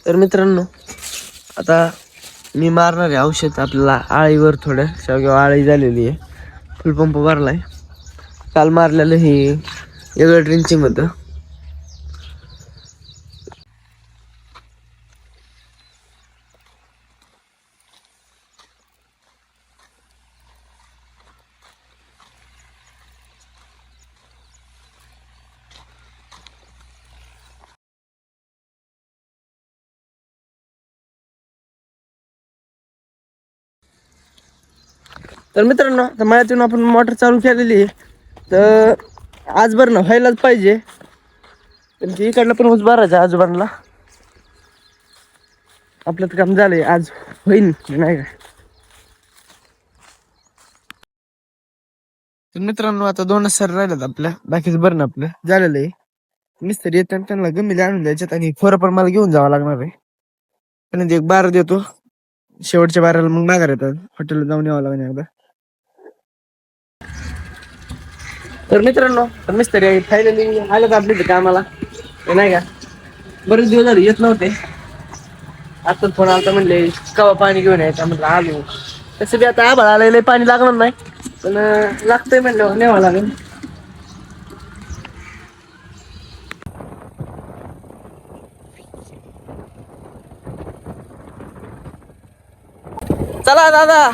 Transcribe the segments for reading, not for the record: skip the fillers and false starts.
तर मित्रांनो, आता मी मारणार आहे औषध आपल्याला आळीवर. थोडं शेवग्या आळी झालेली आहे. फुलपंप भरलाय. काल मारलेलं हे वेगळं ड्रिंचिंग होतं. तर मित्रांनो, आता मळ्यातून आपण मोटर चालू केलेली आहे. तर आज बरं ना व्हायलाच पाहिजे. पण ती इकडलं पण ऊस भरायचं आजोबांना. आपलं तर काम झालंय, आज होईल नाही का. तर मित्रांनो, आता 2 सर राहिलेत आपल्या. बाकीचं बरं ना आपलं झालेलं आहे. मिस्त्री येतात, त्यांना गमिले आणून द्यायच्यात आणि खोरं पण मला घेऊन जावं लागणार आहे. पण एक बारा देतो, शेवटच्या बाराला मग माघार येतात. हॉटेलला जाऊन यावं लागणार एकदा. तर मित्रांनो, मिस्त्री फायनली आलं आपल्या इथे कामाला. नाही का, बरेच दिवस झाले येत नव्हते. आताच फोन आलता, म्हणले कवा पाणी घेऊन यायचं. म्हटलं आलो. तसं बी आता आभाळ आलेलं, पाणी लागणार नाही, पण लागतंय म्हणलं न्यावं लागेल. चला दादा.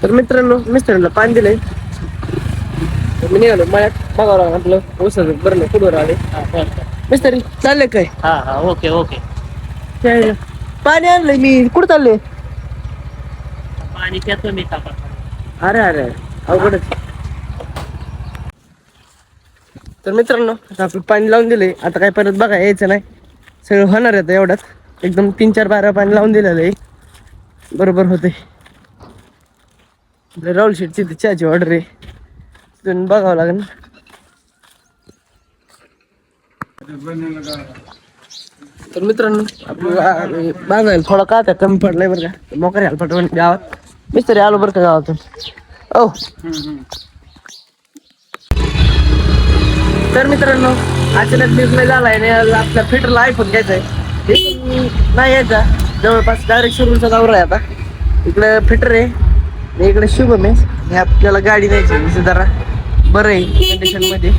तर मित्रांनो, मिस्टरांना पाणी दिलंय. मी निघालो मळ्यात. बघावं लागलं आपलं ऊसाचं बरं नाही कुठवर आले. मिस्त्री चालले काय? हा ओके ओके. पाणी आणलंय मी. कुठं चालले? पाणी पितो मी तापा. अरे अरे अवघडच. तर मित्रांनो, आता आपलं पाणी लावून दिलंय. आता काय परत बघा यायचं नाही, सगळं होणार आहे एवढ्यात. एकदम 3-4 बारा पाणी लावून दिलेलं आहे. बरोबर होते. राहुल शेटची चहाची ऑर्डर आहे, तिथून बघावं लागेल. तर मित्रांनो, आपलं बांधायला थोडा का त्या कमी पडलाय बरं का. मोकर यायला पटवून गावात. मिस्त्री आलो बरं का गावातून. ओ तर मित्रांनो, अचानक निर्णय झालाय आणि आपल्या फिटरला आयफोन घ्यायचा आहे. नाही यायचा, जवळपास डायरेक्ट शोरूमचा दौरा आहे आता. इकडं फिटर आहे, इकडे शुभम आहे. हे आपल्याला गाडी न्यायची जरा बरं आहे कंडिशन मध्ये.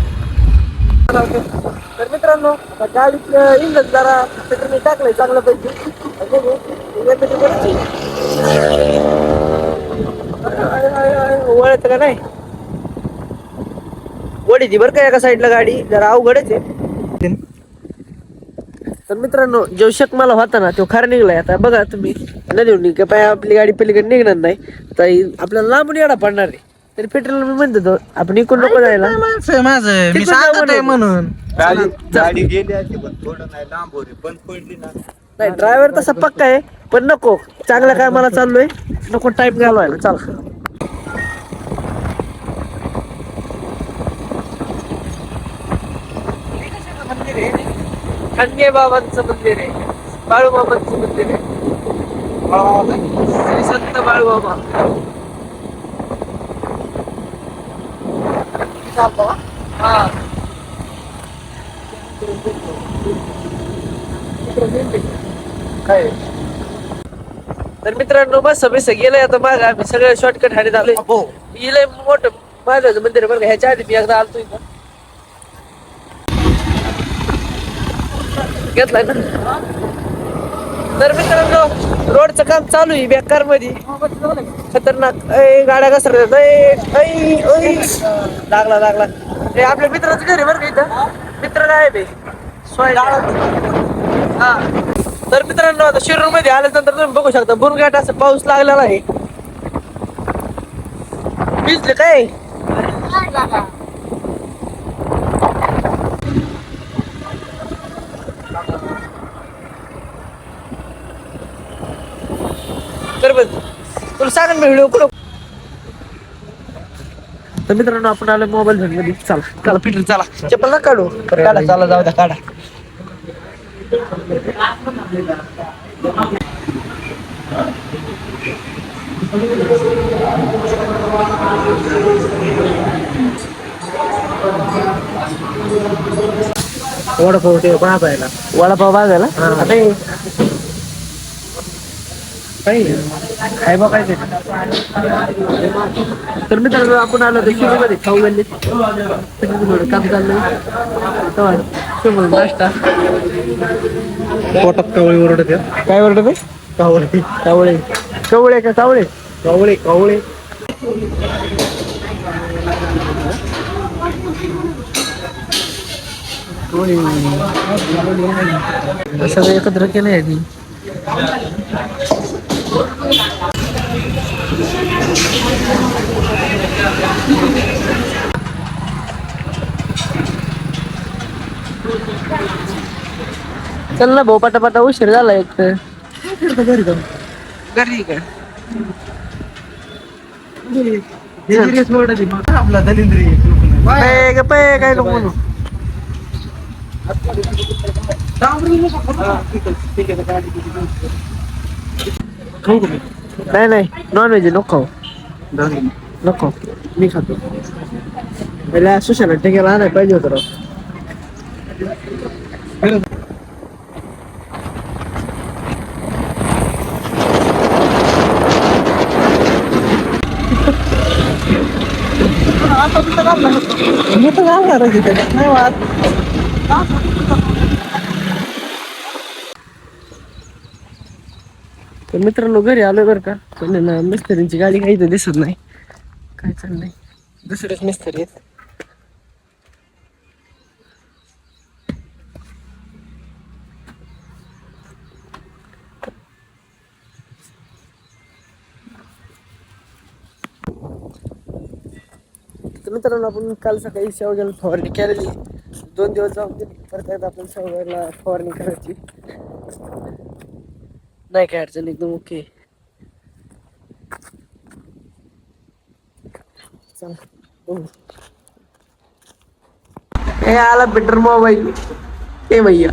तर मित्रांनो, गाडीचं इंजन जरा फिटरने टाकलंय चांगलं पैकी. वळत का नाही, वडीची बरं का एका साईडला गाडी, जरा अवघडच आहे. तर मित्रांनो, जो शक मला होता ना तो खरा निघलाय. आता बघा तुम्ही, नदी का पाय आपली गाडी पलीकडे निघणार नाही, तर आपल्याला लांबून येडा पडणार आहे. तर पेट्रोल मी म्हणतो आपण इकडून नको जायला. माझं मी सांगत आहे म्हणून. गाडी गेली आहे पण थोडं नाही लांब होते, बंद पडली ना. नाही, ड्रायव्हर तसा पक्का आहे, पण नको चांगला काय मला चाललोय, नको टाईप घालवायला. चला. खंडे बाबांचं मंदिर आहे, बाळूबाबांचं मंदिर आहे. श्री संत बाळूबाबा. हा, काय तर मित्रांनो, बस गेलंय आता माग. आम्ही सगळं शॉर्टकट हाणे झालोय. गेलंय मोठं माझं मंदिर बरं का. ह्याच्या आधी मी एकदा आलतो इथं, घेतलाय ना. तर मित्रांनो, रोडचं काम चालू आहे बेकार मध्ये, खतरनाक. गाड्या घसरतात. लागला लागला. हे आपल्या मित्राचं घर आहे बरं का. इथं मित्र काय आहे हा. तर मित्रांनो, आता शिरूर मध्ये आल्यानंतर तुम्ही बघू शकता बुरघाट असं पाऊस लागलेला आहे. भिजले काय? तर तुला सांगा मी व्हिडिओ कुठं. तर मित्रांनो, आपण आलो मोबाईल घेऊन मध्ये. चला चला फिटर, चला चप्पल ना काढू. काढा, चला जाऊ द्या, काढा. वडापाव ते भाजायला. वडापाव भाजायला हा. आता काय बघायचं. तर मित्रांनो आपण आलो होतो शिवमध्ये खाऊ गल्लीत थोडं काम चाललंय तेव्हा शिव नाश्ता. पोटात कवळी ओरडत काय ओरडत आहे? कावळे कावळे कवळे का कावळे? कावळे कावळे. सगळं एकत्र केलंय आधी. चल ना भाऊ पटापटा उशीर झाला एक तर. घरी जाऊन घरी का? आपला दलिंद्री काय नको म्हणू. नाही नाही नॉन व्हेज नको खाऊ. नको मी खातो. पहिला सुशाला टेकेला आणाय पाहिजे होतं राव. तर मित्रांनो घरी आलो बरं का. पण ना मिस्त्रींची गाडी काही तर दिसत नाही. काय चाललंय दुसरेच मिस्त्री आहेत. तर मित्रांनो आपण काल सकाळी शेवग्याला फवारणी केलेली. 2 दिवस जाऊन दिली परत एकदा आपण शेवग्याला फवारणी करायची. नाही काय अडचण एकदम ओके. चला बघू. हे आला बेटर मोबाईल. ए भैया